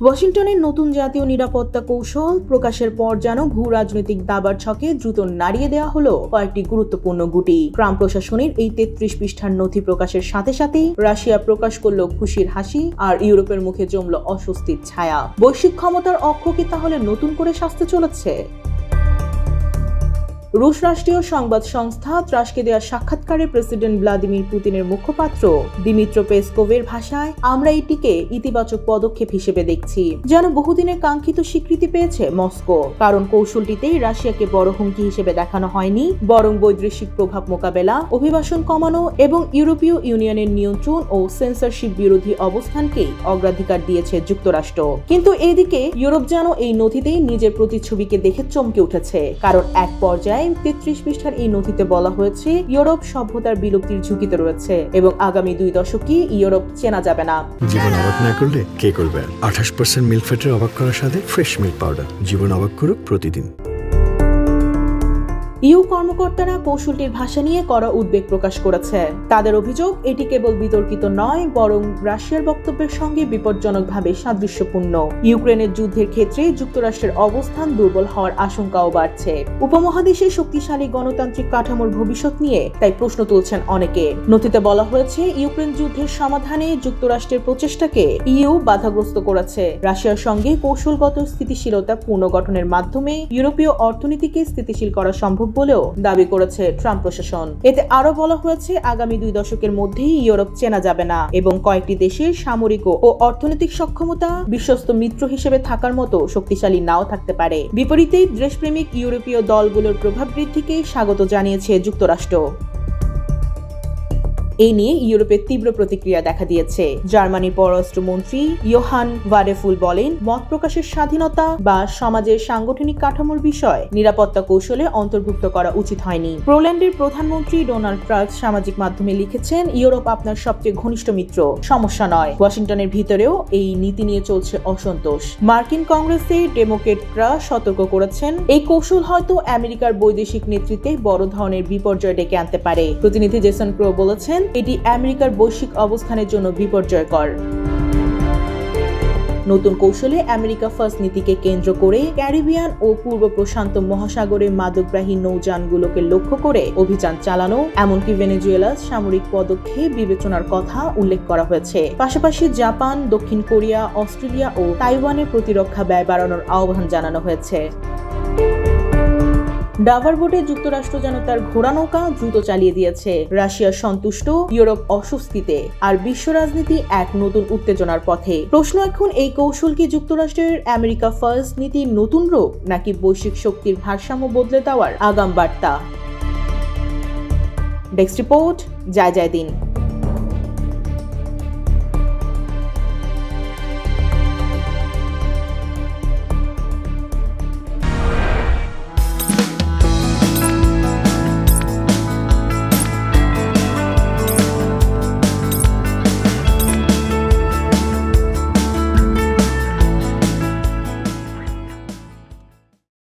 ওয়াশিংটনের নতুন জাতীয় নিরাপত্তা কৌশল প্রকাশের পর যেন ভূ রাজনৈতিক দাবার ছকে দ্রুত নাড়িয়ে দেওয়া হলো কয়েকটি গুরুত্বপূর্ণ গুটি। ট্রাম্প প্রশাসনের এই 33 পৃষ্ঠার নথি প্রকাশের সাথে সাথে রাশিয়া প্রকাশ করল খুশির হাসি, আর ইউরোপের মুখে জমল অস্বস্তির ছায়া। বৈশ্বিক ক্ষমতার অক্ষ কি তাহলে নতুন করে সাজতে চলেছে? রুশ রাষ্ট্রীয় সংবাদ সংস্থা ত্রাসকে দেওয়া সাক্ষাৎকারে প্রেসিডেন্ট ভ্লাদিমির পুতিনের মুখপাত্র দিমিত্র পেসকোভের ভাষায়, আমরা এটিকে ইতিবাচক পদক্ষেপ হিসেবে দেখছি, যেন বহুদিনের কাঙ্ক্ষিত স্বীকৃতি পেয়েছে মস্কো। কারণ কৌশলটিতে রাশিয়াকে বড় হুমকি হিসেবে দেখানো হয়নি, বরং বৈদেশিক প্রভাব মোকাবেলা, অভিবাসন কমানো এবং ইউরোপীয় ইউনিয়নের নিয়ন্ত্রণ ও সেন্সরশিপ বিরোধী অবস্থানকেই অগ্রাধিকার দিয়েছে যুক্তরাষ্ট্র। কিন্তু এদিকে ইউরোপ যেন এই নথিতেই নিজের প্রতিচ্ছবিকে দেখে চমকে উঠেছে। কারণ এক পর্যায়ে 33 পৃষ্ঠার এই নথিতে বলা হয়েছে ইউরোপ সভ্যতার বিলুপ্তির ঝুঁকিতে রয়েছে এবং আগামী 2 দশকে ইউরোপ চেনা যাবে না। জীবন অবাক না করলে কে করবে? 28% মিল্ক ফ্যাটের অবাক করার সাথে ফ্রেশ মিল্ক পাউডার। জীবন অবাক করুক প্রতিদিন। ইউ কর্মকর্তারা কৌশলটির ভাষা নিয়ে কড়া উদ্বেগ প্রকাশ করেছে। তাদের অভিযোগ, এটি কেবল বিতর্কিত নয়, বরং রাশিয়ার বক্তব্যের সঙ্গে বিপজ্জনকভাবে সাদৃশ্যপূর্ণ। ইউক্রেনের যুদ্ধের ক্ষেত্রে যুক্তরাষ্ট্রের অবস্থান দুর্বল হওয়ার আশঙ্কাও বাড়ছে। উপমহাদেশে শক্তিশালী গণতান্ত্রিক কাঠামোর ভবিষ্যৎ নিয়ে তাই প্রশ্ন তুলছেন অনেকে। নথিতে বলা হয়েছে ইউক্রেন যুদ্ধের সমাধানে যুক্তরাষ্ট্রের প্রচেষ্টাকে ইউ বাধাগ্রস্ত করেছে। রাশিয়ার সঙ্গে কৌশলগত স্থিতিশীলতা পুনর্গঠনের মাধ্যমে ইউরোপীয় অর্থনীতিকে স্থিতিশীল করা সম্ভব বলেও দাবি করেছে ট্রাম্প প্রশাসন। এতে আরো বলা হয়েছে আগামী 2 দশকের মধ্যেই ইউরোপ চেনা যাবে না এবং কয়েকটি দেশের সামরিক ও অর্থনৈতিক সক্ষমতা বিশ্বস্ত মিত্র হিসেবে থাকার মতো শক্তিশালী নাও থাকতে পারে। বিপরীতে দেশপ্রেমিক ইউরোপীয় দলগুলোর প্রভাব বৃদ্ধিকে স্বাগত জানিয়েছে যুক্তরাষ্ট্র। এই নিয়ে ইউরোপের তীব্র প্রতিক্রিয়া দেখা দিয়েছে। জার্মানির পররাষ্ট্রমন্ত্রী ইয়োহান ভাডেফুল বলেন, মত প্রকাশের স্বাধীনতা বা সমাজের সাংগঠনিক কাঠামোর বিষয় নিরাপত্তা কৌশলে অন্তর্ভুক্ত করা উচিত হয়নি। পোল্যান্ডের প্রধানমন্ত্রী ডোনাল্ড টাস্ক সামাজিক মাধ্যমে লিখেছেন, ইউরোপ আপনার সবচেয়ে ঘনিষ্ঠ মিত্র, সমস্যা নয়। ওয়াশিংটনের ভিতরেও এই নীতি নিয়ে চলছে অসন্তোষ। মার্কিন কংগ্রেসে ডেমোক্রেটরা সতর্ক করেছেন, এই কৌশল হয়তো আমেরিকার বৈদেশিক নেতৃত্বে বড় ধরনের বিপর্যয় ডেকে আনতে পারে। প্রতিনিধি জেসন ক্রো বলেছেন, এটি আমেরিকার বৈশ্বিক অবস্থানের জন্য বিপর্যয়কর। নতুন কৌশলে আমেরিকা ফার্স্ট নীতিকে কেন্দ্র করে ক্যারিবিয়ান ও পূর্ব প্রশান্ত মহাসাগরে মাদকগ্রাহী নৌযানগুলোকে লক্ষ্য করে অভিযান চালানো, এমনকি ভেনেজুয়েলার সামরিক পদক্ষেপ বিবেচনার কথা উল্লেখ করা হয়েছে। পাশাপাশি জাপান, দক্ষিণ কোরিয়া, অস্ট্রেলিয়া ও তাইওয়ানের প্রতিরক্ষা ব্যয় বাড়ানোর আহ্বান জানানো হয়েছে। ডাভারবোটে যুক্তরাষ্ট্র যেন তার ঘোড়া নৌকা দ্রুত চালিয়ে দিয়েছে। রাশিয়া সন্তুষ্ট, ইউরোপ অস্বস্তিতে, আর বিশ্ব রাজনীতি এক নতুন উত্তেজনার পথে। প্রশ্ন এখন, এই কৌশল কি যুক্তরাষ্ট্রের আমেরিকা ফার্স্ট নীতির নতুন রূপ, নাকি বৈশ্বিক শক্তির ভারসাম্য বদলে দেওয়ার আগাম বার্তা? ডেস্ক রিপোর্ট, জয় জয় দিন।